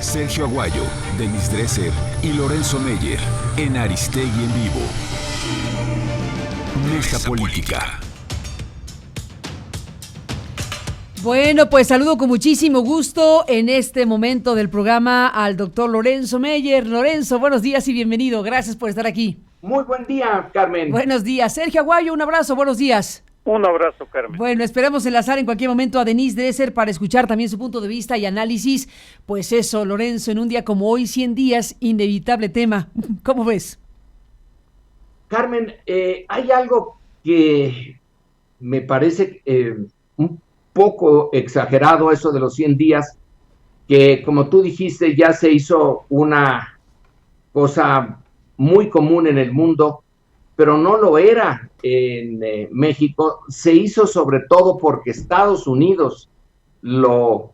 Sergio Aguayo, Denis Dresser y Lorenzo Meyer en Aristegui en Vivo. Mesa Política. Bueno, pues saludo con muchísimo gusto en este momento del programa al doctor Lorenzo Meyer. Lorenzo, buenos días y bienvenido. Gracias por estar aquí. Muy buen día, Carmen. Buenos días. Sergio Aguayo, un abrazo, buenos días. Un abrazo, Carmen. Bueno, esperamos enlazar en cualquier momento a Denis Dresser para escuchar también su punto de vista y análisis. Pues eso, Lorenzo, en un día como hoy, 100 días, inevitable tema. ¿Cómo ves? Carmen, hay algo que me parece un poco exagerado, eso de los 100 días, que como tú dijiste ya se hizo una cosa muy común en el mundo, pero no lo era en México. Se hizo sobre todo porque Estados Unidos lo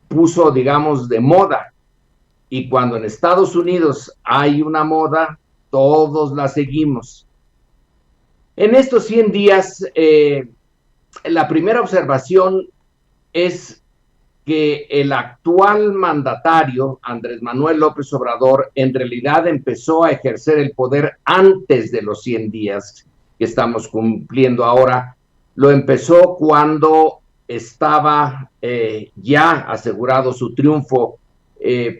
puso, digamos, de moda, y cuando en Estados Unidos hay una moda, todos la seguimos. En estos 100 días, la primera observación es que el actual mandatario, Andrés Manuel López Obrador, en realidad empezó a ejercer el poder antes de los 100 días que estamos cumpliendo ahora. Lo empezó cuando estaba ya asegurado su triunfo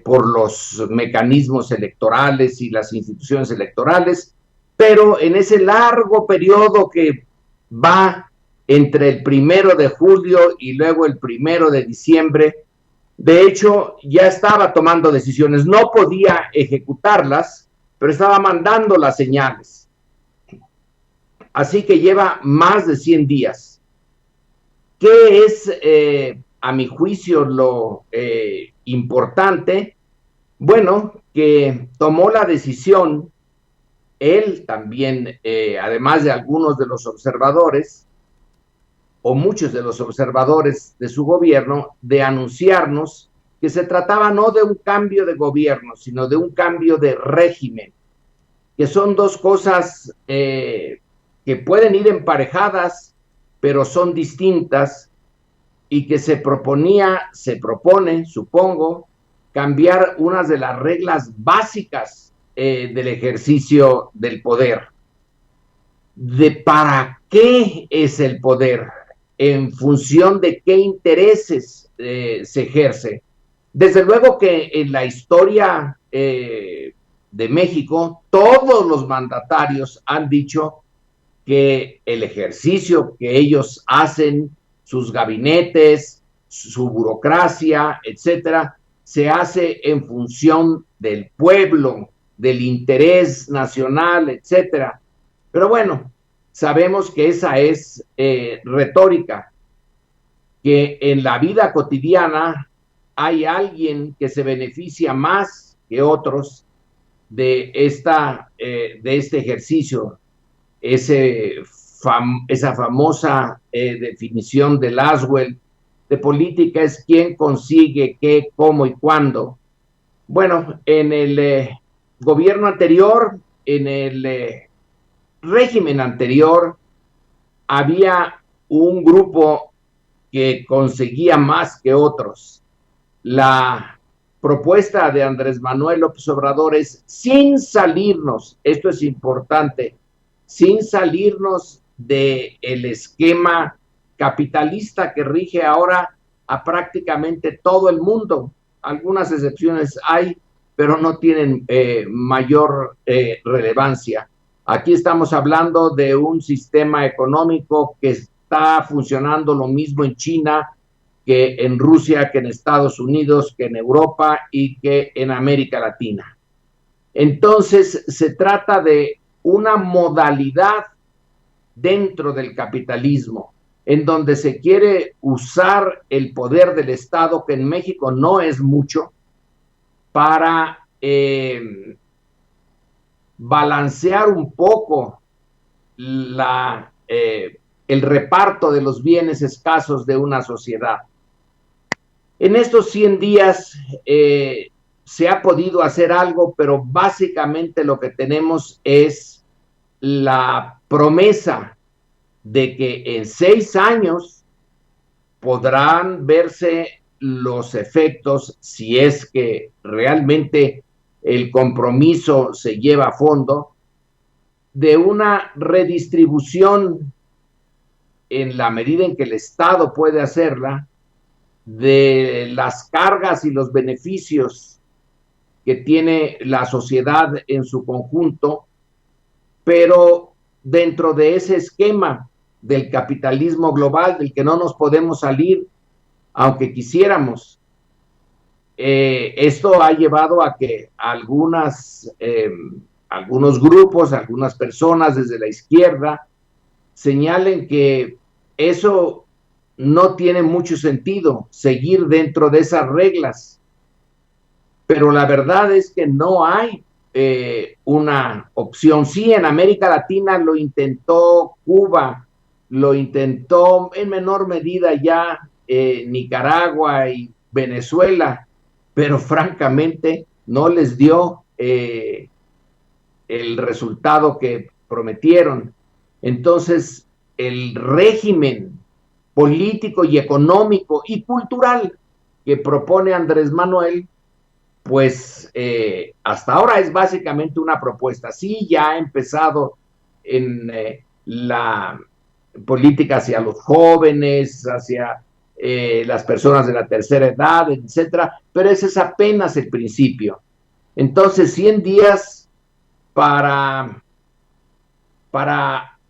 por los mecanismos electorales y las instituciones electorales, pero en ese largo periodo que va entre el 1 de julio y luego el 1 de diciembre, de hecho, ya estaba tomando decisiones. No podía ejecutarlas, pero estaba mandando las señales. Así que lleva más de 100 días. ¿Qué es, a mi juicio, lo importante? Bueno, que tomó la decisión, él también, además de algunos de los observadores, o muchos de los observadores de su gobierno, de anunciarnos que se trataba no de un cambio de gobierno, sino de un cambio de régimen, que son dos cosas que pueden ir emparejadas, pero son distintas, y que se propone, supongo, cambiar unas de las reglas básicas del ejercicio del poder. ¿De para qué es el poder? ¿En función de qué intereses se ejerce? Desde luego que en la historia de México, todos los mandatarios han dicho que el ejercicio que ellos hacen, sus gabinetes, su burocracia, etcétera, se hace en función del pueblo, del interés nacional, etcétera. Pero bueno, sabemos que esa es retórica, que en la vida cotidiana hay alguien que se beneficia más que otros de este ejercicio. Esa famosa definición de Laswell de política es quién consigue qué, cómo y cuándo. Bueno, en el gobierno anterior, en el régimen anterior, había un grupo que conseguía más que otros. La propuesta de Andrés Manuel López Obrador es, sin salirnos, esto es importante, sin salirnos del esquema capitalista que rige ahora a prácticamente todo el mundo. Algunas excepciones hay, pero no tienen mayor relevancia. Aquí estamos hablando de un sistema económico que está funcionando lo mismo en China, que en Rusia, que en Estados Unidos, que en Europa y que en América Latina. Entonces, se trata de una modalidad dentro del capitalismo, en donde se quiere usar el poder del Estado, que en México no es mucho, para balancear un poco el reparto de los bienes escasos de una sociedad. En estos 100 días se ha podido hacer algo, pero básicamente lo que tenemos es la promesa de que en 6 años podrán verse los efectos, si es que realmente el compromiso se lleva a fondo, de una redistribución en la medida en que el Estado puede hacerla, de las cargas y los beneficios que tiene la sociedad en su conjunto, pero dentro de ese esquema del capitalismo global del que no nos podemos salir, aunque quisiéramos. Esto ha llevado a que algunos grupos, algunas personas desde la izquierda señalen que eso no tiene mucho sentido, seguir dentro de esas reglas, pero la verdad es que no hay una opción. Sí, en América Latina lo intentó Cuba, lo intentó en menor medida ya Nicaragua y Venezuela, pero francamente no les dio el resultado que prometieron. Entonces, el régimen político y económico y cultural que propone Andrés Manuel, pues hasta ahora es básicamente una propuesta. Sí, ya ha empezado en la política hacia los jóvenes, hacia las personas de la tercera edad, etcétera, pero ese es apenas el principio. Entonces, 100 días para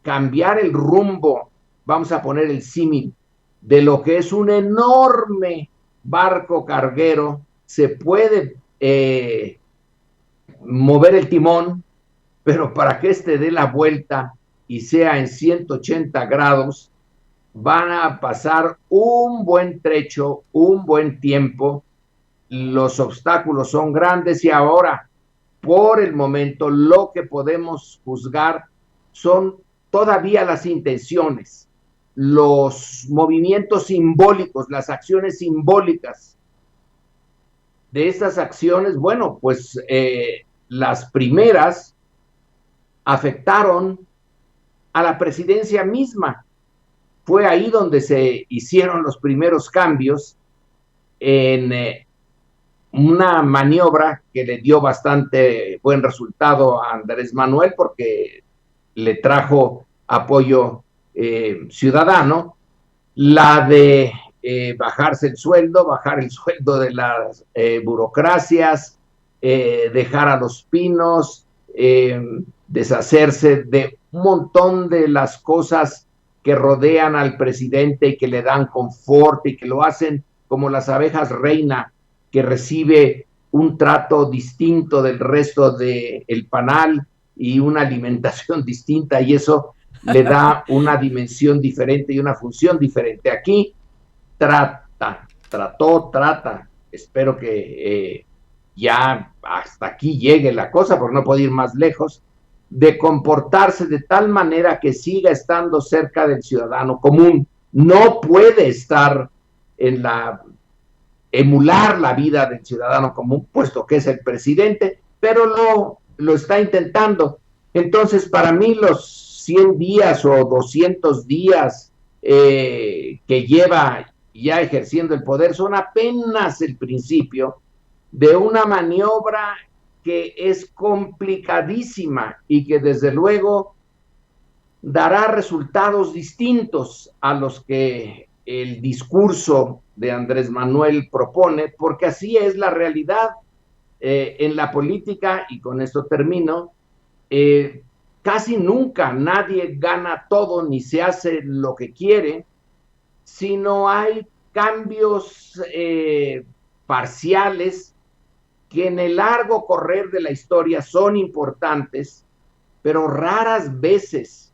cambiar el rumbo, vamos a poner el símil, de lo que es un enorme barco carguero, se puede mover el timón, pero para que este dé la vuelta y sea en 180 grados, van a pasar un buen trecho, un buen tiempo, los obstáculos son grandes y ahora, por el momento, lo que podemos juzgar son todavía las intenciones, los movimientos simbólicos, las acciones simbólicas. De estas acciones, bueno, pues las primeras afectaron a la presidencia misma. Fue ahí donde se hicieron los primeros cambios en una maniobra que le dio bastante buen resultado a Andrés Manuel porque le trajo apoyo ciudadano, la de bajar el sueldo de las burocracias, dejar a los pinos, deshacerse de un montón de las cosas que rodean al presidente y que le dan confort y que lo hacen como las abejas reina, que recibe un trato distinto del resto del panal y una alimentación distinta, y eso le da una dimensión diferente y una función diferente. Aquí trata, espero que ya hasta aquí llegue la cosa, porque no puede ir más lejos, de comportarse de tal manera que siga estando cerca del ciudadano común. No puede estar emular la vida del ciudadano común, puesto que es el presidente, pero lo está intentando. Entonces, para mí los 100 días o 200 días que lleva ya ejerciendo el poder son apenas el principio de una maniobra que es complicadísima y que desde luego dará resultados distintos a los que el discurso de Andrés Manuel propone, porque así es la realidad en la política, y con esto termino. Casi nunca nadie gana todo ni se hace lo que quiere, sino hay cambios parciales que en el largo correr de la historia son importantes, pero raras veces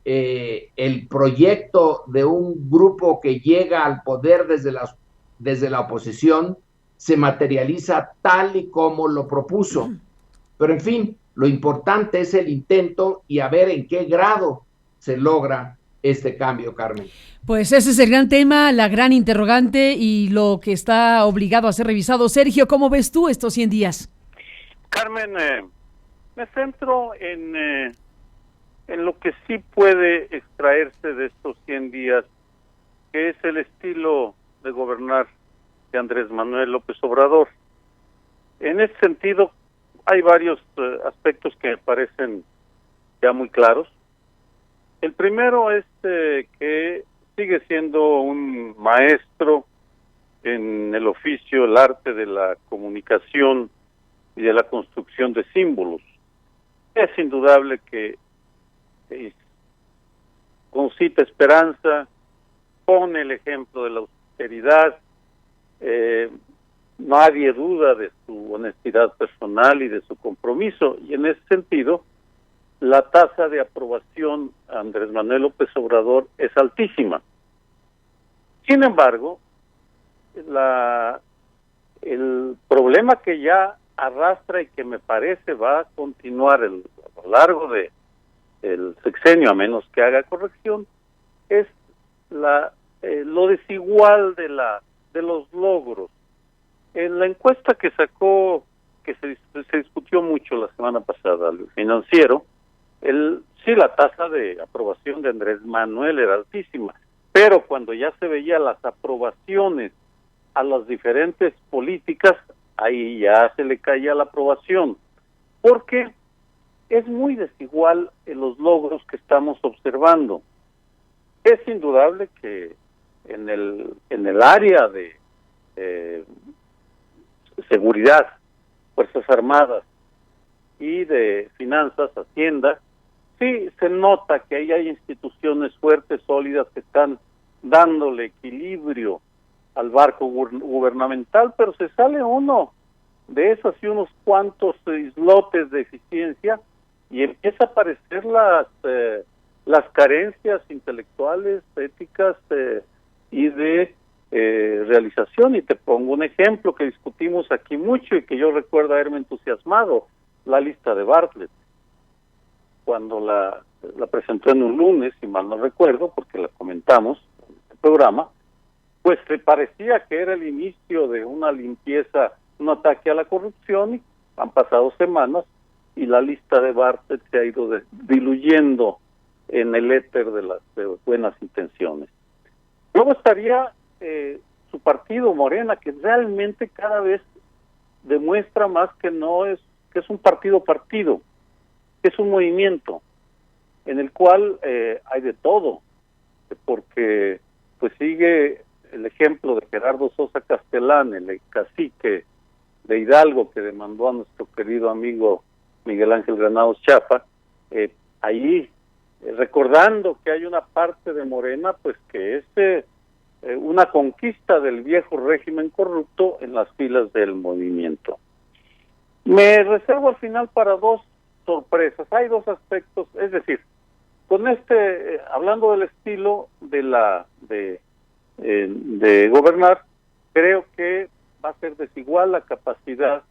el proyecto de un grupo que llega al poder desde la oposición se materializa tal y como lo propuso. Pero en fin, lo importante es el intento y a ver en qué grado se logra este cambio, Carmen. Pues ese es el gran tema, la gran interrogante y lo que está obligado a ser revisado. Sergio, ¿cómo ves tú estos 100 días? Carmen, me centro en lo que sí puede extraerse de estos 100 días, que es el estilo de gobernar que de Andrés Manuel López Obrador. En ese sentido, hay varios aspectos que me parecen ya muy claros. El primero es que sigue siendo un maestro en el oficio, el arte de la comunicación y de la construcción de símbolos. Es indudable que concita esperanza, pone el ejemplo de la austeridad, nadie duda de su honestidad personal y de su compromiso, y en ese sentido, la tasa de aprobación a Andrés Manuel López Obrador es altísima. Sin embargo, el problema que ya arrastra y que me parece va a continuar a lo largo de el sexenio, a menos que haga corrección, es lo desigual de los logros. En la encuesta que sacó, que se discutió mucho la semana pasada, el Financiero, sí, la tasa de aprobación de Andrés Manuel era altísima, pero cuando ya se veía las aprobaciones a las diferentes políticas, ahí ya se le caía la aprobación, porque es muy desigual en los logros que estamos observando. Es indudable que en el área de seguridad, Fuerzas Armadas y de finanzas, Hacienda, sí se nota que ahí hay instituciones fuertes, sólidas, que están dándole equilibrio al barco gubernamental, pero se sale uno de esas y unos cuantos islotes de eficiencia y empieza a aparecer las carencias intelectuales, éticas y de realización. Y te pongo un ejemplo que discutimos aquí mucho y que yo recuerdo haberme entusiasmado, la lista de Bartlett. Cuando la presentó en un lunes, si mal no recuerdo, porque la comentamos en el programa, pues se parecía que era el inicio de una limpieza, un ataque a la corrupción, y han pasado semanas y la lista de Bartlett se ha ido diluyendo en el éter de las buenas intenciones. Luego estaría su partido, Morena, que realmente cada vez demuestra más que es un partido, que es un movimiento en el cual hay de todo, porque pues sigue el ejemplo de Gerardo Sosa Castellán, el cacique de Hidalgo que demandó a nuestro querido amigo Miguel Ángel Granados Chapa, ahí recordando que hay una parte de Morena pues que es una conquista del viejo régimen corrupto en las filas del movimiento. Me reservo al final para dos sorpresas. Hay dos aspectos, es decir, con hablando del estilo de gobernar, creo que va a ser desigual la capacidad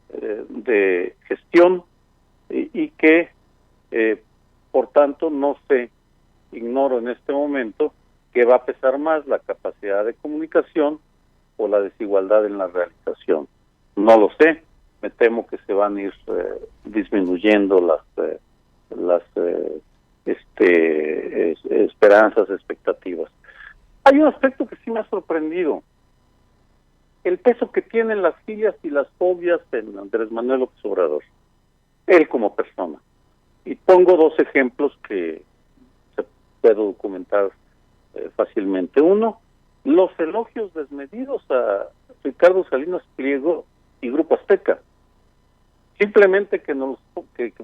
de gestión y que por tanto ignoro en este momento que va a pesar más la capacidad de comunicación o la desigualdad en la realización. No lo sé, me temo que se van a ir disminuyendo las esperanzas, expectativas. Hay un aspecto que sí me ha sorprendido, el peso que tienen las filias y las fobias en Andrés Manuel López Obrador, él como persona. Y pongo dos ejemplos que se puede documentar fácilmente. Uno, los elogios desmedidos a Ricardo Salinas Pliego y Grupo Azteca. Simplemente que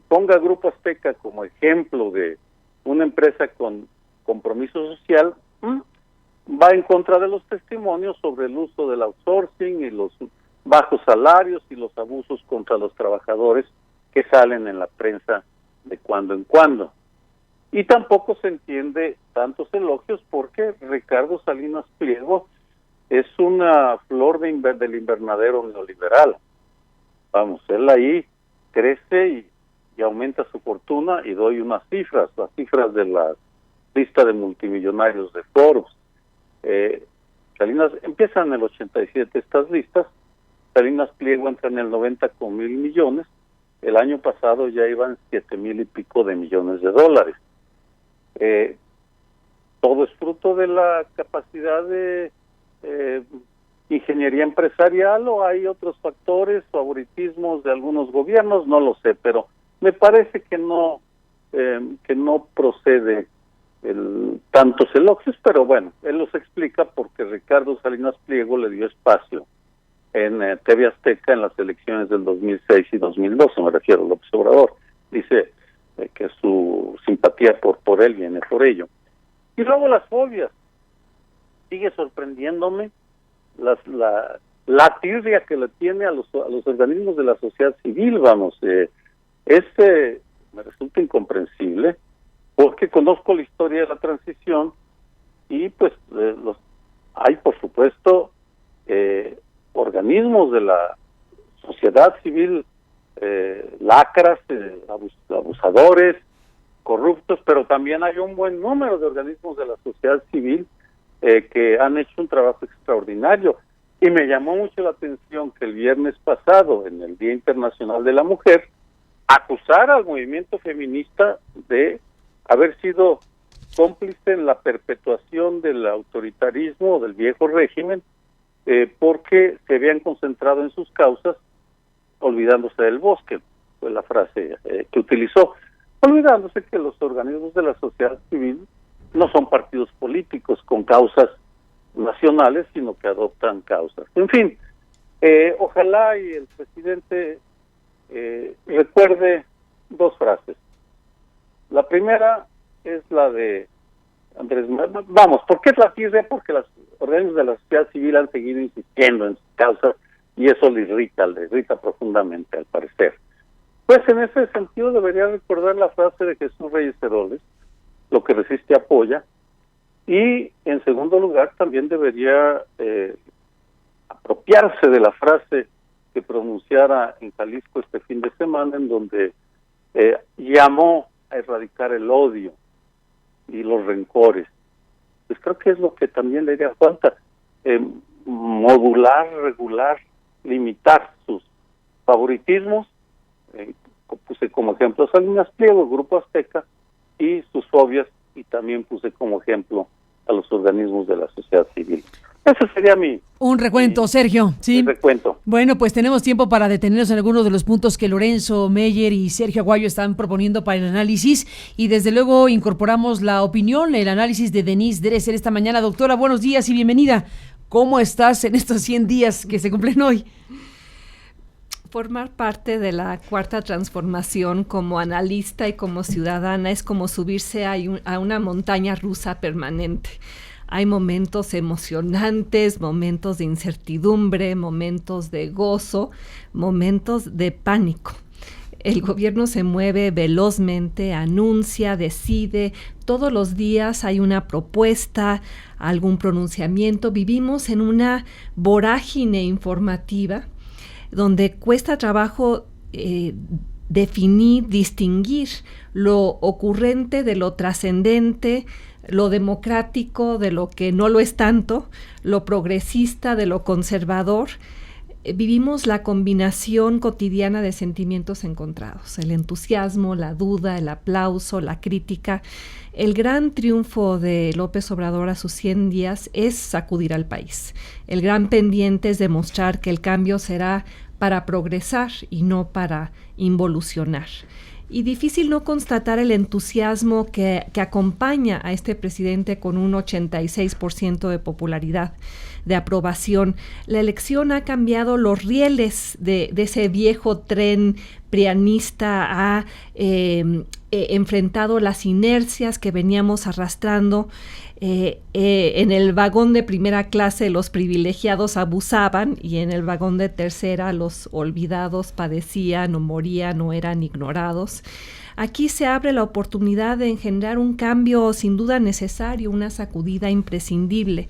ponga Grupo Azteca como ejemplo de una empresa con compromiso social, va en contra de los testimonios sobre el uso del outsourcing y los bajos salarios y los abusos contra los trabajadores que salen en la prensa de cuando en cuando. Y tampoco se entiende tantos elogios porque Ricardo Salinas Pliego es una flor del invernadero neoliberal. Vamos, él ahí crece y aumenta su fortuna, y doy unas cifras, las cifras de la lista de multimillonarios de Forbes. Salinas empieza en el 87 estas listas, Salinas Pliego entra en el 90 con 1,000 millones, el año pasado ya iban 7,000 y pico de millones de dólares. Todo es fruto de la capacidad de ingeniería empresarial o hay otros factores, favoritismos de algunos gobiernos, no lo sé, pero me parece que no procede tantos elogios, pero bueno, él los explica porque Ricardo Salinas Pliego le dio espacio en TV Azteca en las elecciones del 2006 y 2012, me refiero a López Obrador. Dice que su simpatía por él viene por ello. Y luego las fobias. Sigue sorprendiéndome la tirria que le tiene a los organismos de la sociedad civil, vamos. Me resulta incomprensible, porque conozco la historia de la transición y pues hay, por supuesto, organismos de la sociedad civil, lacras, abusadores, corruptos, pero también hay un buen número de organismos de la sociedad civil que han hecho un trabajo extraordinario. Y me llamó mucho la atención que el viernes pasado, en el Día Internacional de la Mujer, acusara al movimiento feminista de haber sido cómplice en la perpetuación del autoritarismo del viejo régimen, porque se habían concentrado en sus causas, olvidándose del bosque, fue la frase que utilizó, olvidándose que los organismos de la sociedad civil no son partidos políticos con causas nacionales, sino que adoptan causas. En fin, ojalá y el presidente recuerde dos frases. La primera es la de Andrés Manuel. Vamos, ¿por qué es la tierra? Porque los organismos de la sociedad civil han seguido insistiendo en sus causas y eso le irrita profundamente, al parecer. Pues en ese sentido debería recordar la frase de Jesús Reyes Heroles: lo que resiste apoya. Y en segundo lugar también debería apropiarse de la frase que pronunciara en Jalisco este fin de semana, en donde llamó a erradicar el odio y los rencores. Pues creo que es lo que también le haría falta, modular, regular, limitar sus favoritismos. Puse como ejemplo Salinas Pliego, Grupo Azteca, y sus fobias, y también puse como ejemplo a los organismos de la sociedad civil. Ese sería un recuento, Sergio. Sí. Recuento. Bueno, pues tenemos tiempo para detenernos en algunos de los puntos que Lorenzo Meyer y Sergio Aguayo están proponiendo para el análisis, y desde luego incorporamos la opinión, el análisis de Denise Dresser esta mañana. Doctora, buenos días y bienvenida. ¿Cómo estás en estos 100 días que se cumplen hoy? Formar parte de la Cuarta Transformación como analista y como ciudadana es como subirse a una montaña rusa permanente. Hay momentos emocionantes, momentos de incertidumbre, momentos de gozo, momentos de pánico. El gobierno se mueve velozmente, anuncia, decide. Todos los días hay una propuesta, algún pronunciamiento. Vivimos en una vorágine informativa donde cuesta trabajo definir, distinguir lo ocurrente de lo trascendente, lo democrático de lo que no lo es tanto, lo progresista de lo conservador. Vivimos la combinación cotidiana de sentimientos encontrados, el entusiasmo, la duda, el aplauso, la crítica. El gran triunfo de López Obrador a sus 100 días es sacudir al país. El gran pendiente es demostrar que el cambio será para progresar y no para involucionar. Y difícil no constatar el entusiasmo que acompaña a este presidente con un 86% de popularidad, de aprobación. La elección ha cambiado los rieles de ese viejo tren prianista, ha enfrentado las inercias que veníamos arrastrando. En el vagón de primera clase los privilegiados abusaban y en el vagón de tercera los olvidados padecían o morían o eran ignorados. Aquí se abre la oportunidad de engendrar un cambio sin duda necesario, una sacudida imprescindible.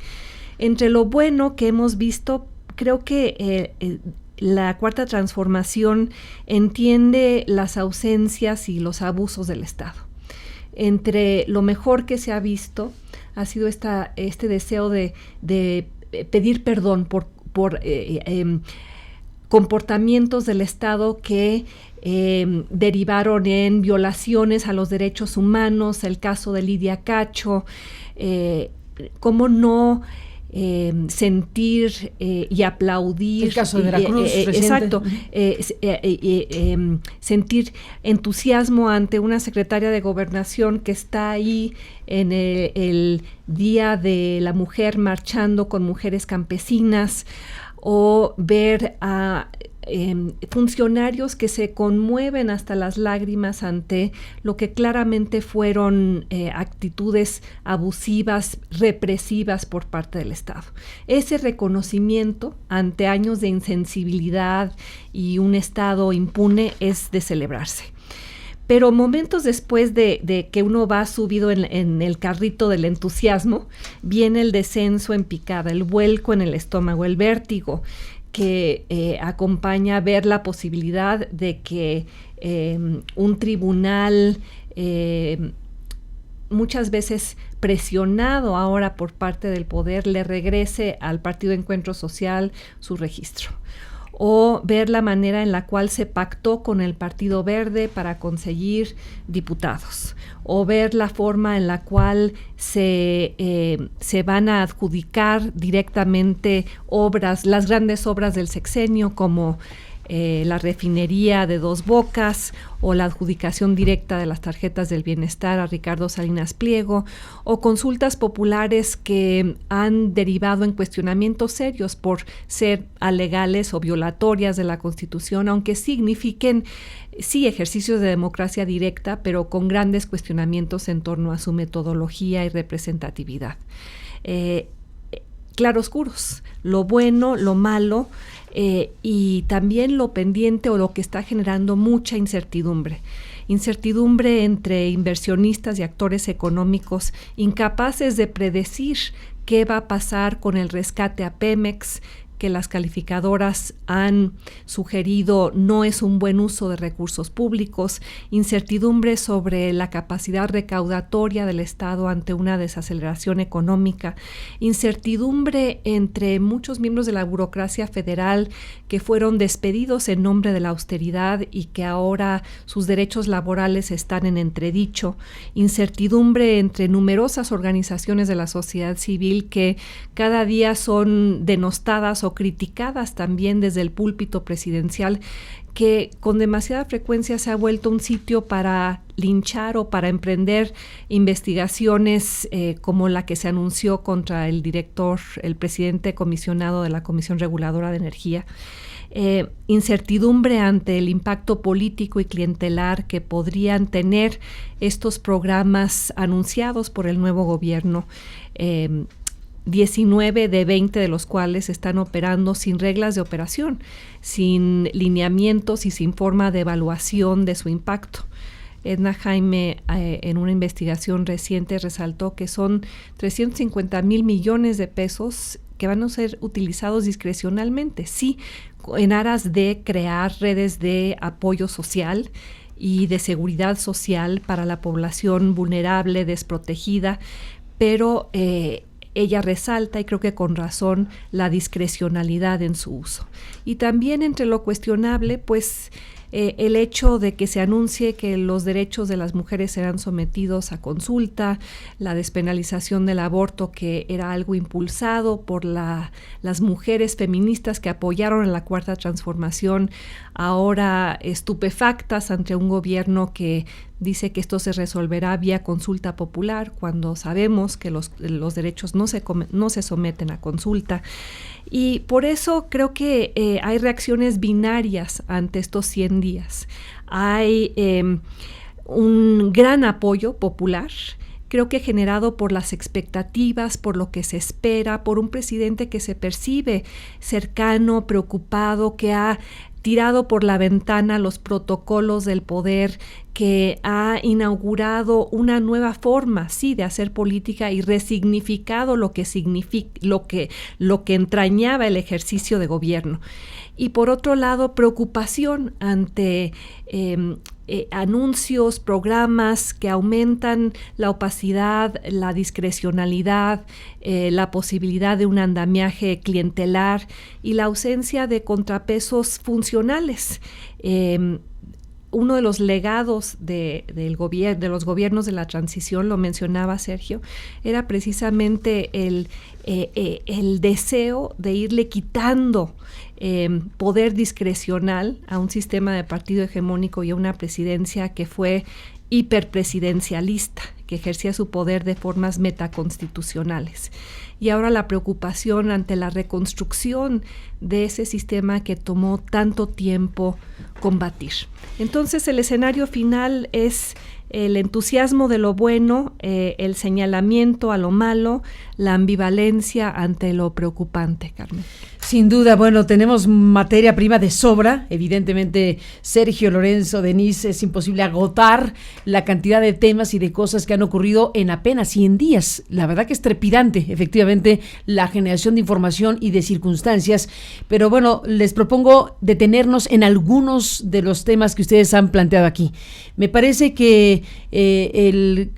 Entre lo bueno que hemos visto, creo que la Cuarta Transformación entiende las ausencias y los abusos del Estado. Entre lo mejor que se ha visto ha sido este deseo de pedir perdón por comportamientos del Estado que derivaron en violaciones a los derechos humanos, el caso de Lidia Cacho, cómo no sentir y aplaudir. El caso de Veracruz exacto. Sentir entusiasmo ante una secretaria de Gobernación que está ahí en el Día de la Mujer marchando con mujeres campesinas, o ver a funcionarios que se conmueven hasta las lágrimas ante lo que claramente fueron actitudes abusivas, represivas por parte del Estado. Ese reconocimiento ante años de insensibilidad y un Estado impune es de celebrarse. Pero momentos después de que uno va subido en el carrito del entusiasmo, viene el descenso en picada, el vuelco en el estómago, el vértigo, que acompaña a ver la posibilidad de que un tribunal, muchas veces presionado ahora por parte del poder, le regrese al Partido Encuentro Social su registro. O ver la manera en la cual se pactó con el Partido Verde para conseguir diputados, o ver la forma en la cual se van a adjudicar directamente obras, las grandes obras del sexenio, como la refinería de Dos Bocas, o la adjudicación directa de las tarjetas del bienestar a Ricardo Salinas Pliego, o consultas populares que han derivado en cuestionamientos serios por ser alegales o violatorias de la Constitución, aunque signifiquen sí ejercicios de democracia directa, pero con grandes cuestionamientos en torno a su metodología y representatividad. Claroscuros, lo bueno, lo malo, y también lo pendiente o lo que está generando mucha incertidumbre. Incertidumbre entre inversionistas y actores económicos incapaces de predecir qué va a pasar con el rescate a Pemex, que las calificadoras han sugerido no es un buen uso de recursos públicos, incertidumbre sobre la capacidad recaudatoria del Estado ante una desaceleración económica, incertidumbre entre muchos miembros de la burocracia federal que fueron despedidos en nombre de la austeridad y que ahora sus derechos laborales están en entredicho, incertidumbre entre numerosas organizaciones de la sociedad civil que cada día son denostadas o criticadas también desde el púlpito presidencial, que con demasiada frecuencia se ha vuelto un sitio para linchar o para emprender investigaciones como la que se anunció contra el director, el presidente comisionado de la Comisión Reguladora de Energía. Incertidumbre ante el impacto político y clientelar que podrían tener estos programas anunciados por el nuevo gobierno. 19 de 20 de los cuales están operando sin reglas de operación, sin lineamientos y sin forma de evaluación de su impacto. Edna Jaime, en una investigación reciente, resaltó que son 350,000 millones de pesos que van a ser utilizados discrecionalmente, sí, en aras de crear redes de apoyo social y de seguridad social para la población vulnerable, desprotegida, pero ella resalta, y creo que con razón, la discrecionalidad en su uso. Y también entre lo cuestionable, pues el hecho de que se anuncie que los derechos de las mujeres serán sometidos a consulta, la despenalización del aborto, que era algo impulsado por las mujeres feministas que apoyaron a la Cuarta Transformación, ahora estupefactas ante un gobierno que dice que esto se resolverá vía consulta popular, cuando sabemos que los derechos no se someten a consulta. Y por eso creo que hay reacciones binarias ante estos 100 días. Hay un gran apoyo popular, creo que generado por las expectativas, por lo que se espera, por un presidente que se percibe cercano, preocupado, que ha tirado por la ventana los protocolos del poder, que ha inaugurado una nueva forma, sí, de hacer política y resignificado lo que entrañaba el ejercicio de gobierno. Y por otro lado, preocupación ante anuncios, programas que aumentan la opacidad, la discrecionalidad, la posibilidad de un andamiaje clientelar y la ausencia de contrapesos funcionales. uno de los legados de los gobiernos de la transición, lo mencionaba Sergio, era precisamente el deseo de irle quitando poder discrecional a un sistema de partido hegemónico y a una presidencia que fue hiperpresidencialista, que ejercía su poder de formas metaconstitucionales. Y ahora la preocupación ante la reconstrucción de ese sistema que tomó tanto tiempo combatir. Entonces el escenario final es el entusiasmo de lo bueno, el señalamiento a lo malo, la ambivalencia ante lo preocupante, Carmen. Sin duda, bueno, tenemos materia prima de sobra. Evidentemente, Sergio, Lorenzo, Denise, es imposible agotar la cantidad de temas y de cosas que han ocurrido en apenas 100 días. La verdad que es trepidante, efectivamente, la generación de información y de circunstancias. Pero bueno, les propongo detenernos en algunos de los temas que ustedes han planteado aquí. Me parece que el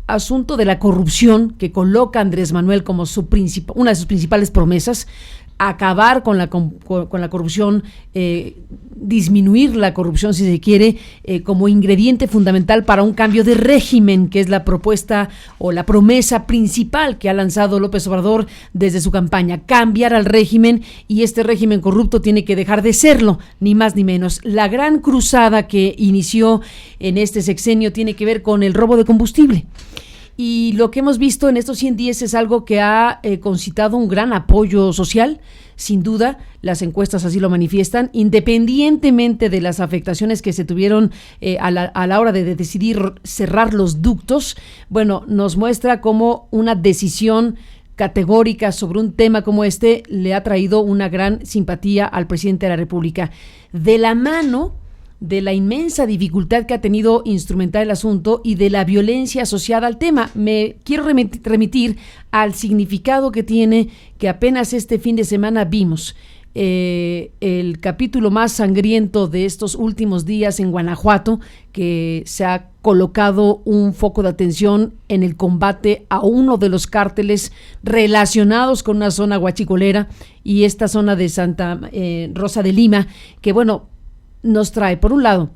asunto de la corrupción que coloca Andrés Manuel como una de sus principales promesas, acabar con la corrupción, disminuir la corrupción si se quiere, como ingrediente fundamental para un cambio de régimen, que es la propuesta o la promesa principal que ha lanzado López Obrador desde su campaña, cambiar al régimen, y este régimen corrupto tiene que dejar de serlo, ni más ni menos. La gran cruzada que inició en este sexenio tiene que ver con el robo de combustible. Y lo que hemos visto en estos 100 días es algo que ha concitado un gran apoyo social. Sin duda, las encuestas así lo manifiestan, independientemente de las afectaciones que se tuvieron a la hora de decidir cerrar los ductos. Bueno, nos muestra cómo una decisión categórica sobre un tema como este le ha traído una gran simpatía al presidente de la República. De la mano de la inmensa dificultad que ha tenido instrumentar el asunto y de la violencia asociada al tema. Me quiero remitir al significado que tiene, que apenas este fin de semana vimos. El capítulo más sangriento de estos últimos días en Guanajuato, que se ha colocado un foco de atención en el combate a uno de los cárteles relacionados con una zona huachicolera, y esta zona de Santa Rosa de Lima, que bueno, nos trae, por un lado,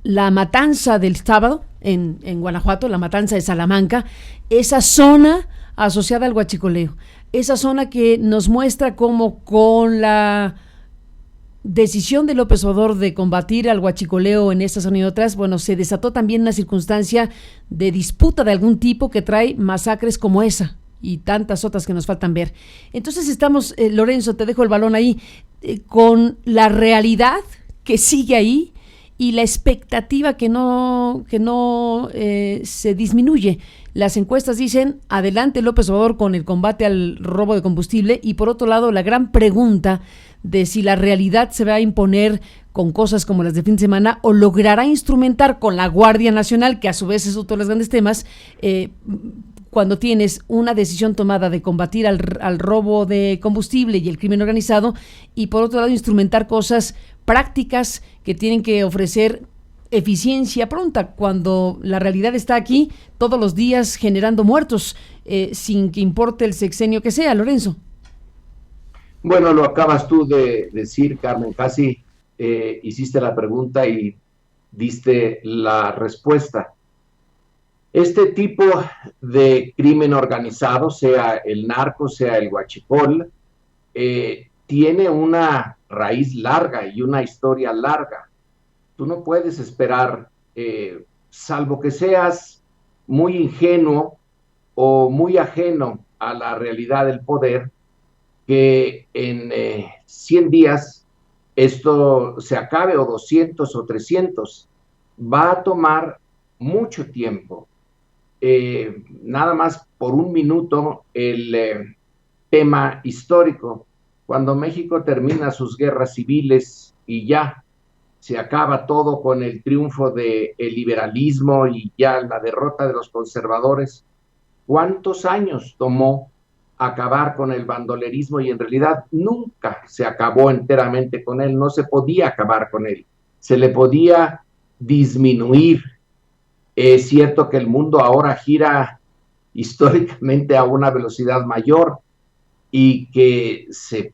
la matanza del sábado en Guanajuato, la matanza de Salamanca, esa zona asociada al huachicoleo, esa zona que nos muestra cómo con la decisión de López Obrador de combatir al huachicoleo en esta zona y otras, bueno, se desató también una circunstancia de disputa de algún tipo que trae masacres como esa y tantas otras que nos faltan ver. Entonces estamos, Lorenzo, te dejo el balón ahí, con la realidad que sigue ahí y la expectativa que no se disminuye. Las encuestas dicen, adelante López Obrador con el combate al robo de combustible, y por otro lado la gran pregunta de si la realidad se va a imponer con cosas como las de fin de semana o logrará instrumentar con la Guardia Nacional, que a su vez es otro de los grandes temas, cuando tienes una decisión tomada de combatir al robo de combustible y el crimen organizado, y por otro lado instrumentar cosas prácticas que tienen que ofrecer eficiencia pronta, cuando la realidad está aquí todos los días generando muertos, sin que importe el sexenio que sea, Lorenzo. Bueno, lo acabas tú de decir, Carmen, casi hiciste la pregunta y diste la respuesta. Este tipo de crimen organizado, sea el narco, sea el huachicol, tiene una raíz larga y una historia larga. Tú no puedes esperar, salvo que seas muy ingenuo o muy ajeno a la realidad del poder, que en 100 días esto se acabe, o 200 o 300. Va a tomar mucho tiempo. Nada más por un minuto el tema histórico. Cuando México termina sus guerras civiles y ya se acaba todo con el triunfo del liberalismo y ya la derrota de los conservadores, ¿cuántos años tomó acabar con el bandolerismo? Y en realidad nunca se acabó enteramente con él, no se podía acabar con él, se le podía disminuir. Es cierto que el mundo ahora gira históricamente a una velocidad mayor y que se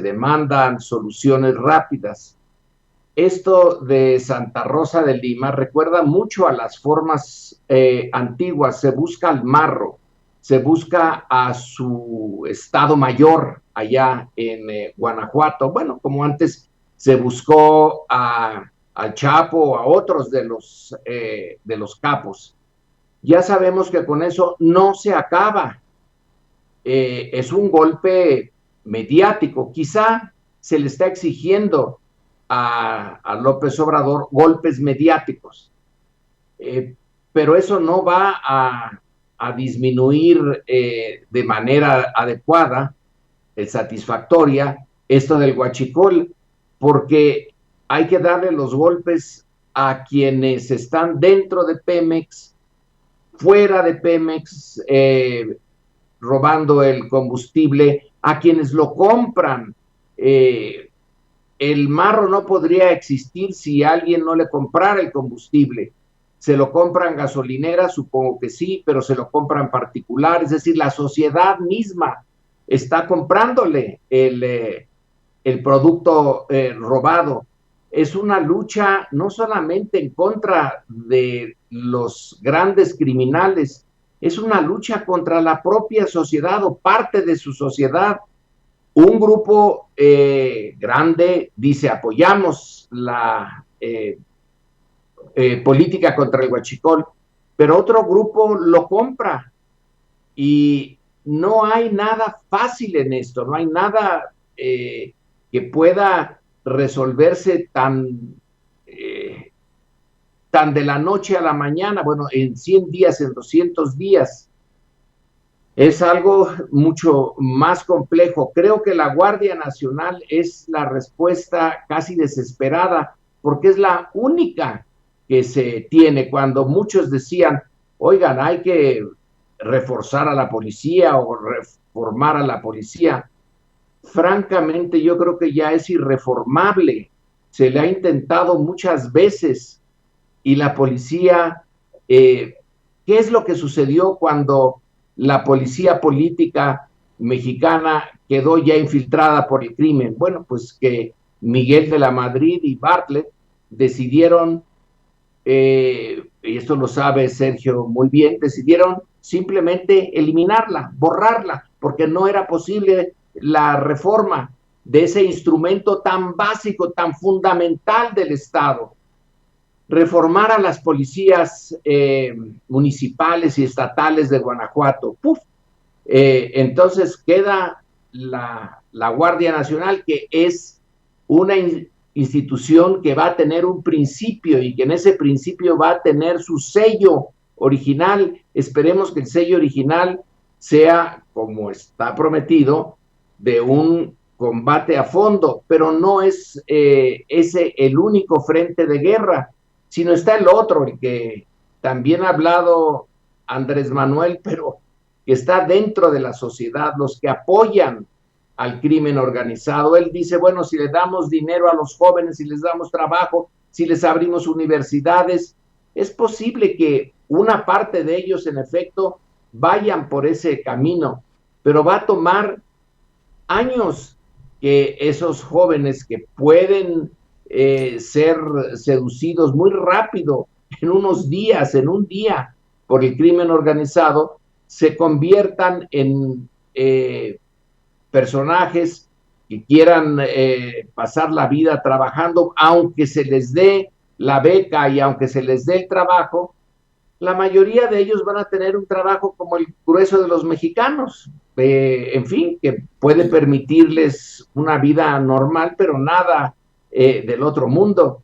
demandan soluciones rápidas, esto de Santa Rosa de Lima recuerda mucho a las formas antiguas. Se busca al marro, se busca a su estado mayor allá en Guanajuato. Bueno, como antes se buscó al Chapo o a otros de los capos. Ya sabemos que con eso no se acaba. Es un golpe mediático. Quizá se le está exigiendo a López Obrador golpes mediáticos, pero eso no va a disminuir de manera adecuada, satisfactoria, esto del huachicol, porque hay que darle los golpes a quienes están dentro de Pemex, fuera de Pemex, robando el combustible, a quienes lo compran. El marro no podría existir si alguien no le comprara el combustible. Se lo compran gasolineras, supongo que sí, pero se lo compran particulares, es decir, la sociedad misma está comprándole el producto robado. Es una lucha no solamente en contra de los grandes criminales, es una lucha contra la propia sociedad o parte de su sociedad. Un grupo grande dice apoyamos la política contra el huachicol, pero otro grupo lo compra y no hay nada fácil en esto, no hay nada que pueda resolverse tan de la noche a la mañana, bueno, en 100 días, en 200 días. Es algo mucho más complejo. Creo que la Guardia Nacional es la respuesta casi desesperada, porque es la única que se tiene. Cuando muchos decían, oigan, hay que reforzar a la policía o reformar a la policía, francamente yo creo que ya es irreformable. Se le ha intentado muchas veces y la policía, ¿qué es lo que sucedió cuando la policía política mexicana quedó ya infiltrada por el crimen? Bueno, pues que Miguel de la Madrid y Bartlett decidieron, y esto lo sabe Sergio muy bien, decidieron simplemente eliminarla, borrarla, porque no era posible la reforma de ese instrumento tan básico, tan fundamental del Estado. Reformar a las policías municipales y estatales de Guanajuato. ¡Puf! Entonces queda la Guardia Nacional, que es una institución que va a tener un principio y que en ese principio va a tener su sello original. Esperemos que el sello original sea, como está prometido, de un combate a fondo, pero no es ese el único frente de guerra, sino está el otro, el que también ha hablado Andrés Manuel, pero que está dentro de la sociedad, los que apoyan al crimen organizado. Él dice, bueno, si le damos dinero a los jóvenes, si les damos trabajo, si les abrimos universidades, es posible que una parte de ellos, en efecto, vayan por ese camino, pero va a tomar años que esos jóvenes que pueden ser seducidos muy rápido, en unos días, en un día, por el crimen organizado, se conviertan en personajes que quieran pasar la vida trabajando, aunque se les dé la beca y aunque se les dé el trabajo. La mayoría de ellos van a tener un trabajo como el grueso de los mexicanos, en fin, que puede permitirles una vida normal, pero nada del otro mundo.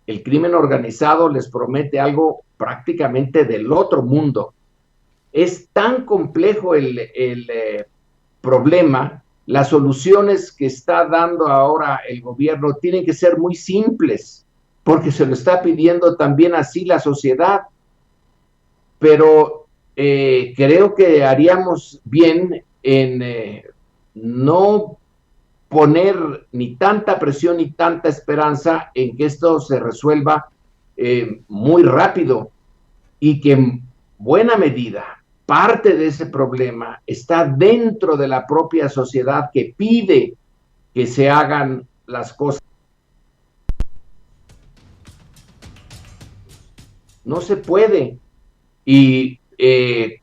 El crimen organizado les promete algo prácticamente del otro mundo. Es tan complejo el problema, las soluciones que está dando ahora el gobierno tienen que ser muy simples, porque se lo está pidiendo también así la sociedad. Pero creo que haríamos bien en no poner ni tanta presión ni tanta esperanza en que esto se resuelva muy rápido, y que en buena medida parte de ese problema está dentro de la propia sociedad, que pide que se hagan las cosas. no se puede. Y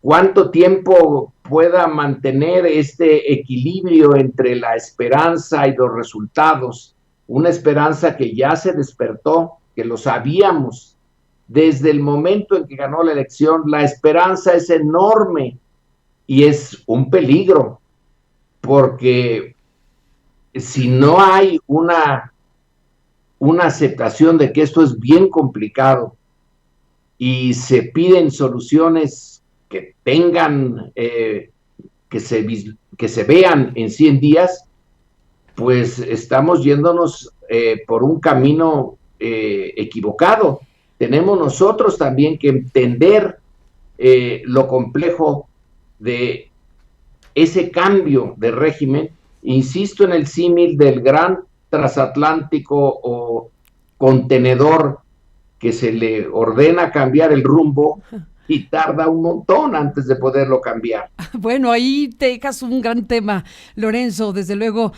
cuánto tiempo pueda mantener este equilibrio entre la esperanza y los resultados, una esperanza que ya se despertó, que lo sabíamos desde el momento en que ganó la elección. La esperanza es enorme y es un peligro, porque si no hay una aceptación de que esto es bien complicado y se piden soluciones que tengan, que se vean en 100 días, pues estamos yéndonos por un camino equivocado. Tenemos nosotros también que entender lo complejo de ese cambio de régimen. Insisto en el símil del gran transatlántico o contenedor que se le ordena cambiar el rumbo y tarda un montón antes de poderlo cambiar. Bueno, ahí te dejas un gran tema, Lorenzo. Desde luego,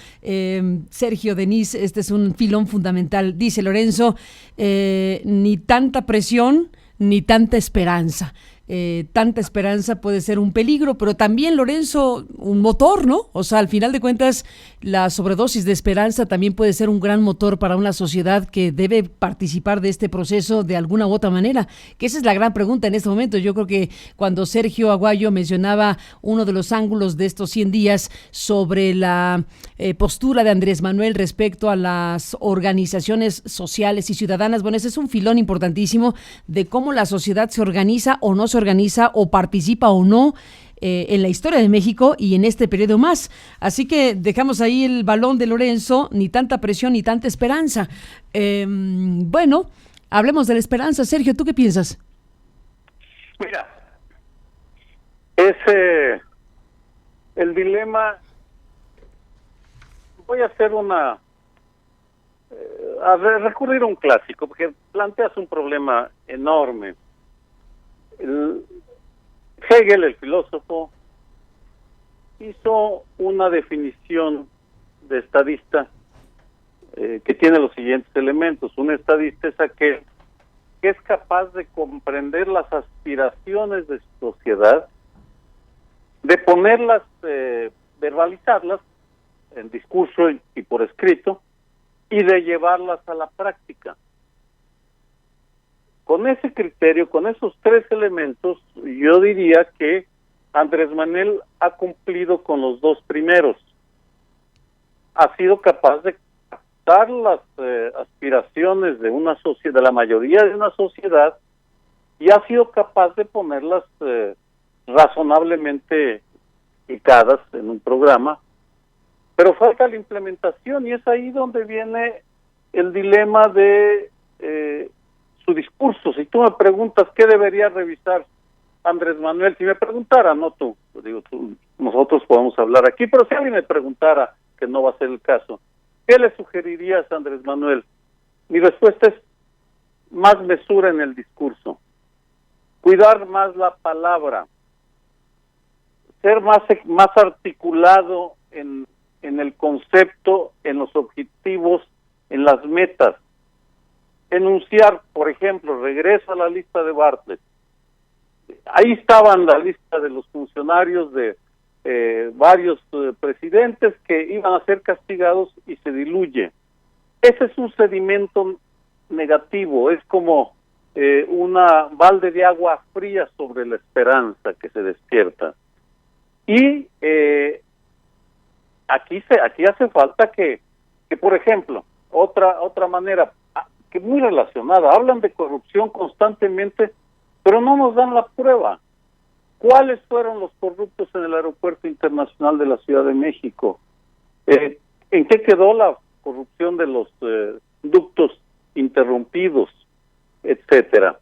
Sergio, Denise, este es un filón fundamental. Dice Lorenzo, ni tanta presión, ni tanta esperanza. Tanta esperanza puede ser un peligro, pero también, Lorenzo, un motor, ¿no? O sea, al final de cuentas, la sobredosis de esperanza también puede ser un gran motor para una sociedad que debe participar de este proceso de alguna u otra manera, que esa es la gran pregunta en este momento. Yo creo que cuando Sergio Aguayo mencionaba uno de los ángulos de estos 100 días sobre la postura de Andrés Manuel respecto a las organizaciones sociales y ciudadanas, bueno, ese es un filón importantísimo de cómo la sociedad se organiza o no se organiza o participa o no en la historia de México y en este periodo más. Así que dejamos ahí el balón de Lorenzo, ni tanta presión ni tanta esperanza. Bueno, hablemos de la esperanza. Sergio, ¿tú qué piensas? Mira, el dilema. Voy a hacer recurrir a un clásico, porque planteas un problema enorme. Hegel, el filósofo, hizo una definición de estadista que tiene los siguientes elementos. Un estadista es aquel que es capaz de comprender las aspiraciones de su sociedad, de ponerlas, verbalizarlas en discurso y por escrito, y de llevarlas a la práctica. Con ese criterio, con esos tres elementos, yo diría que Andrés Manuel ha cumplido con los dos primeros. Ha sido capaz de captar las aspiraciones de una sociedad, de la mayoría de una sociedad, y ha sido capaz de ponerlas razonablemente explicadas en un programa, pero falta la implementación, y es ahí donde viene el dilema de su discurso. Si tú me preguntas qué debería revisar Andrés Manuel, si me preguntara, no tú, digo tú, nosotros podemos hablar aquí, pero si alguien me preguntara, que no va a ser el caso, ¿qué le sugerirías a Andrés Manuel? Mi respuesta es más mesura en el discurso, cuidar más la palabra, ser más articulado en el concepto, en los objetivos, en las metas. Enunciar, por ejemplo, regreso a la lista de Bartlett. Ahí estaban la lista de los funcionarios de varios presidentes que iban a ser castigados y se diluye. Ese es un sedimento negativo, es como una balde de agua fría sobre la esperanza que se despierta. Y aquí hace falta que por ejemplo, otra manera que muy relacionada, hablan de corrupción constantemente, pero no nos dan la prueba. ¿Cuáles fueron los corruptos en el Aeropuerto Internacional de la Ciudad de México? ¿En qué quedó la corrupción de los ductos interrumpidos, etcétera?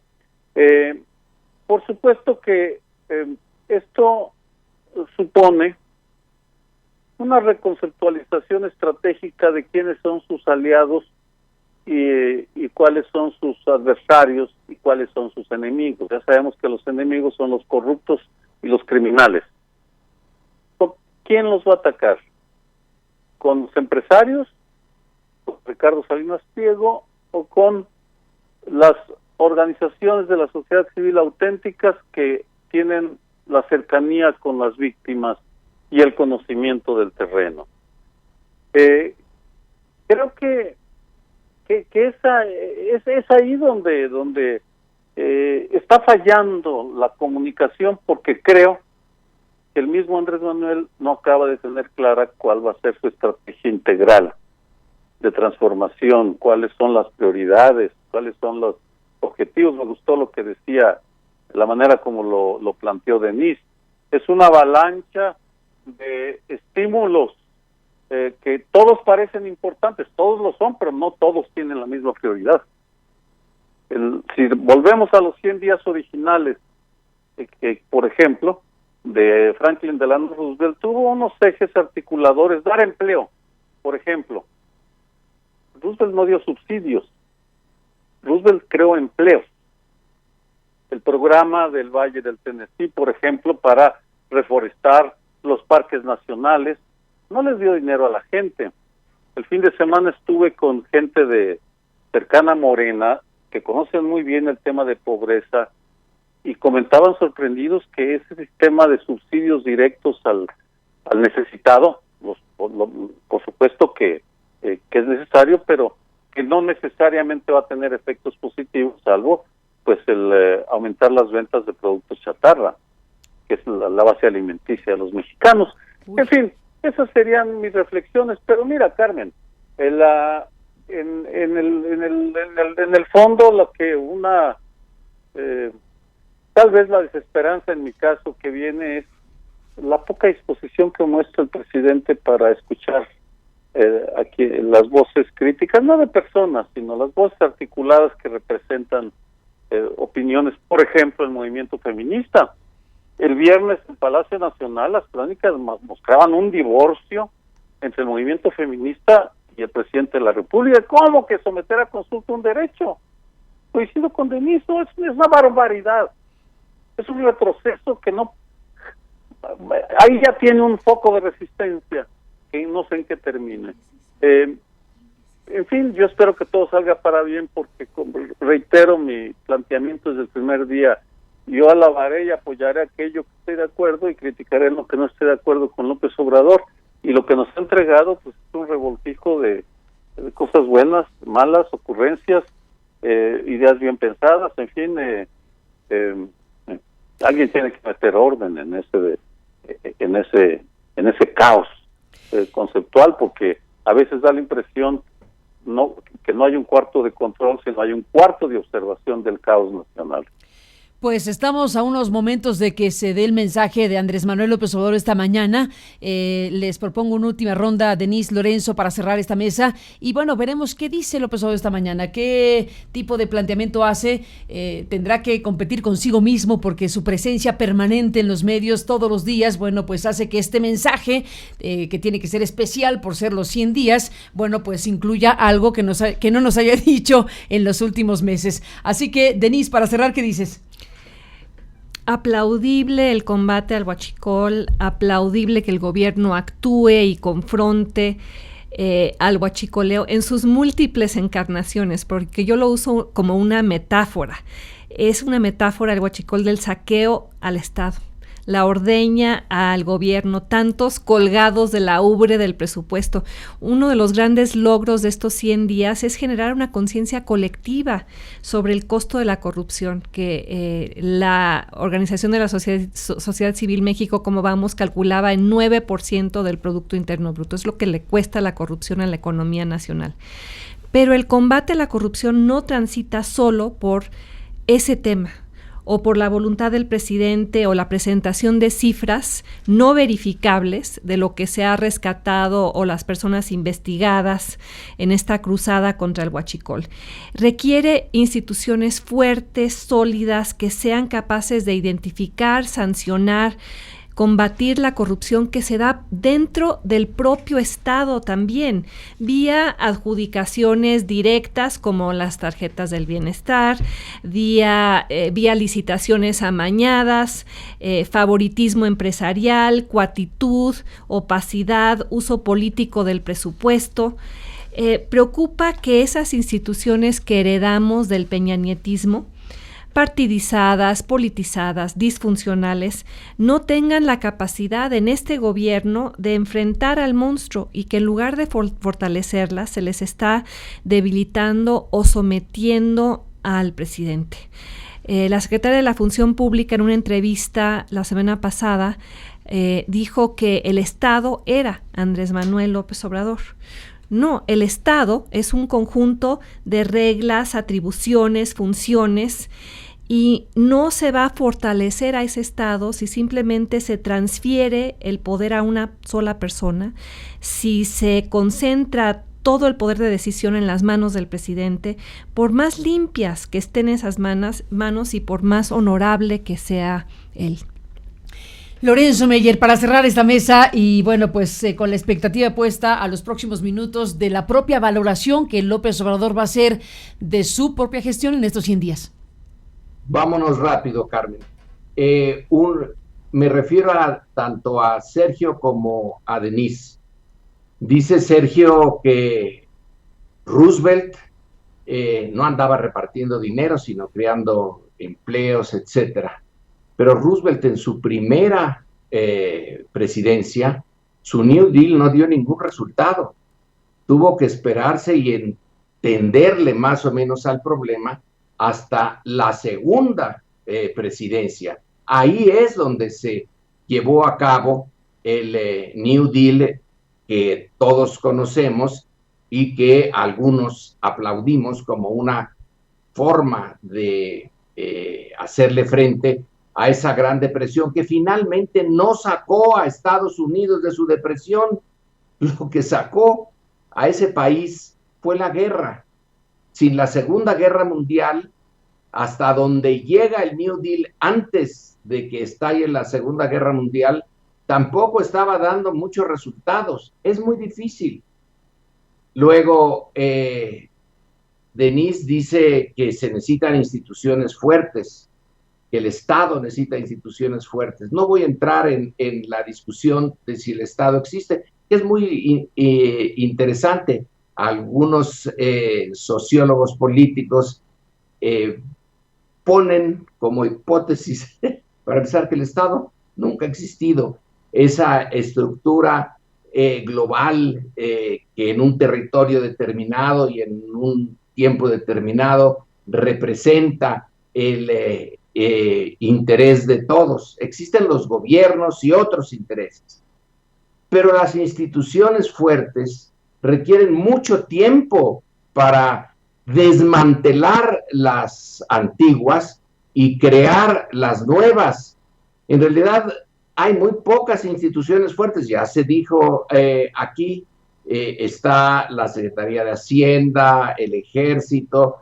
Por supuesto que esto supone una reconceptualización estratégica de quiénes son sus aliados y cuáles son sus adversarios y cuáles son sus enemigos. Ya sabemos que los enemigos son los corruptos y los criminales. ¿Quién los va a atacar? ¿Con los empresarios? ¿Con Ricardo Salinas Pliego? ¿O con las organizaciones de la sociedad civil auténticas que tienen la cercanía con las víctimas y el conocimiento del terreno. Creo que es ahí donde está fallando la comunicación, porque creo que el mismo Andrés Manuel no acaba de tener clara cuál va a ser su estrategia integral de transformación, cuáles son las prioridades, cuáles son los objetivos. Me gustó lo que decía, la manera como lo planteó Denise. Es una avalancha de estímulos que todos parecen importantes, todos lo son, pero no todos tienen la misma prioridad. Si volvemos a los 100 días originales, que por ejemplo, de Franklin Delano Roosevelt, tuvo unos ejes articuladores: dar empleo, por ejemplo. Roosevelt no dio subsidios, Roosevelt creó empleos. El programa del Valle del Tennessee, por ejemplo, para reforestar los parques nacionales, no les dio dinero a la gente. El fin de semana estuve con gente de cercana a Morena, que conocen muy bien el tema de pobreza, y comentaban sorprendidos que ese sistema de subsidios directos al necesitado, por supuesto que es necesario, pero que no necesariamente va a tener efectos positivos, salvo pues el aumentar las ventas de productos chatarra, que es la base alimenticia de los mexicanos. En fin, esas serían mis reflexiones. Pero mira, Carmen, en el fondo, lo que tal vez la desesperanza en mi caso que viene es la poca disposición que muestra el presidente para escuchar aquí las voces críticas, no de personas, sino las voces articuladas que representan opiniones. Por ejemplo, el movimiento feminista. El viernes en Palacio Nacional las crónicas mostraban un divorcio entre el movimiento feminista y el presidente de la República. ¿Cómo que someter a consulta un derecho? Coincido con Denise, es una barbaridad. Es un retroceso que no... Ahí ya tiene un foco de resistencia que no sé en qué termine. En fin, yo espero que todo salga para bien, porque, como reitero mi planteamiento desde el primer día, yo alabaré y apoyaré aquello que esté de acuerdo y criticaré lo que no esté de acuerdo con López Obrador. Y lo que nos ha entregado pues es un revoltijo de cosas buenas, malas, ocurrencias, ideas bien pensadas, en fin. Alguien tiene que meter orden en ese caos conceptual, porque a veces da la impresión que no hay un cuarto de control, sino hay un cuarto de observación del caos nacional. Pues estamos a unos momentos de que se dé el mensaje de Andrés Manuel López Obrador esta mañana. Les propongo una última ronda a Denise, Lorenzo, para cerrar esta mesa. Y bueno, veremos qué dice López Obrador esta mañana, qué tipo de planteamiento hace. Tendrá que competir consigo mismo, porque su presencia permanente en los medios todos los días, bueno, pues hace que este mensaje, que tiene que ser especial por ser los 100 días, bueno, pues incluya algo que no nos haya dicho en los últimos meses. Así que, Denise, para cerrar, ¿qué dices? Aplaudible el combate al huachicol, aplaudible que el gobierno actúe y confronte al huachicoleo en sus múltiples encarnaciones, porque yo lo uso como una metáfora. Es una metáfora el huachicol del saqueo al Estado, la ordeña al gobierno, tantos colgados de la ubre del presupuesto. Uno de los grandes logros de estos 100 días es generar una conciencia colectiva sobre el costo de la corrupción, que la Organización de la Sociedad Civil México, como vamos, calculaba en 9% del Producto Interno Bruto. Es lo que le cuesta la corrupción a la economía nacional. Pero el combate a la corrupción no transita solo por ese tema, o por la voluntad del presidente, o la presentación de cifras no verificables de lo que se ha rescatado o las personas investigadas en esta cruzada contra el huachicol. Requiere instituciones fuertes, sólidas, que sean capaces de identificar, sancionar, combatir la corrupción que se da dentro del propio Estado también, vía adjudicaciones directas como las tarjetas del bienestar, vía licitaciones amañadas, favoritismo empresarial, cuatitud, opacidad, uso político del presupuesto. Preocupa que esas instituciones que heredamos del peñanietismo, partidizadas, politizadas, disfuncionales, no tengan la capacidad en este gobierno de enfrentar al monstruo y que en lugar de fortalecerlas se les está debilitando o sometiendo al presidente. La secretaria de la Función Pública en una entrevista la semana pasada dijo que el Estado era Andrés Manuel López Obrador. No, el Estado es un conjunto de reglas, atribuciones, funciones, y no se va a fortalecer a ese Estado si simplemente se transfiere el poder a una sola persona, si se concentra todo el poder de decisión en las manos del presidente, por más limpias que estén esas manos y por más honorable que sea él. Lorenzo Meyer, para cerrar esta mesa y bueno, pues con la expectativa puesta a los próximos minutos de la propia valoración que López Obrador va a hacer de su propia gestión en estos 100 días. Vámonos rápido, Carmen. Me refiero tanto a Sergio como a Denise. Dice Sergio que Roosevelt no andaba repartiendo dinero, sino creando empleos, etcétera. Pero Roosevelt en su primera presidencia, su New Deal no dio ningún resultado. Tuvo que esperarse y entenderle más o menos al problema hasta la segunda presidencia. Ahí es donde se llevó a cabo el New Deal que todos conocemos y que algunos aplaudimos como una forma de hacerle frente a esa gran depresión que finalmente no sacó a Estados Unidos de su depresión. Lo que sacó a ese país fue la guerra. Sin la Segunda Guerra Mundial, hasta donde llega el New Deal antes de que estalle la Segunda Guerra Mundial, tampoco estaba dando muchos resultados. Es muy difícil. Luego, Denise dice que se necesitan instituciones fuertes, que el Estado necesita instituciones fuertes. No voy a entrar en la discusión de si el Estado existe, que es muy interesante. Algunos sociólogos políticos ponen como hipótesis, para empezar, que el Estado nunca ha existido. Esa estructura global que en un territorio determinado y en un tiempo determinado representa el interés de todos. Existen los gobiernos y otros intereses, pero las instituciones fuertes requieren mucho tiempo para desmantelar las antiguas y crear las nuevas. En realidad hay muy pocas instituciones fuertes. Ya se dijo aquí, está la Secretaría de Hacienda, el Ejército,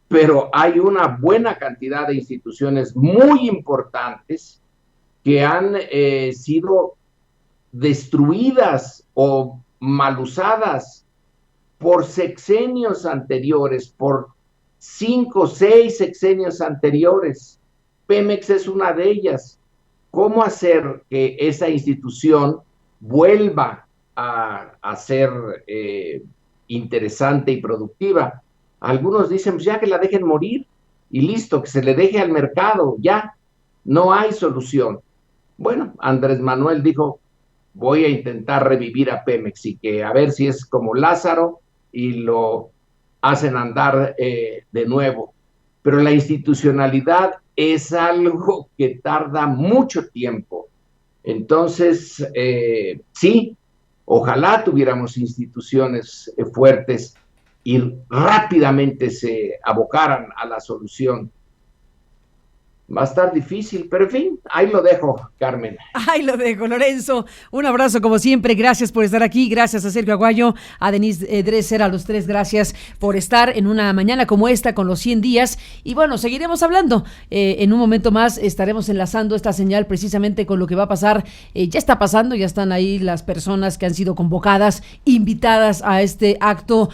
pero hay una buena cantidad de instituciones muy importantes que han sido destruidas o mal usadas por sexenios anteriores, por 5 o 6 sexenios anteriores. Pemex es una de ellas. ¿Cómo hacer que esa institución vuelva a ser interesante y productiva? Algunos dicen, pues ya que la dejen morir y listo, que se le deje al mercado, ya, no hay solución. Bueno, Andrés Manuel dijo, voy a intentar revivir a Pemex y que a ver si es como Lázaro y lo hacen andar de nuevo. Pero la institucionalidad es algo que tarda mucho tiempo. Entonces, sí, ojalá tuviéramos instituciones fuertes y rápidamente se abocaran a la solución. Va a estar difícil, pero en fin, ahí lo dejo, Carmen. Ahí lo dejo, Lorenzo. Un abrazo como siempre, gracias por estar aquí, gracias a Sergio Aguayo, a Denise Dresser, a los tres, gracias por estar en una mañana como esta con los 100 días. Y bueno, seguiremos hablando. En un momento más estaremos enlazando esta señal precisamente con lo que va a pasar. Ya está pasando, ya están ahí las personas que han sido convocadas, invitadas a este acto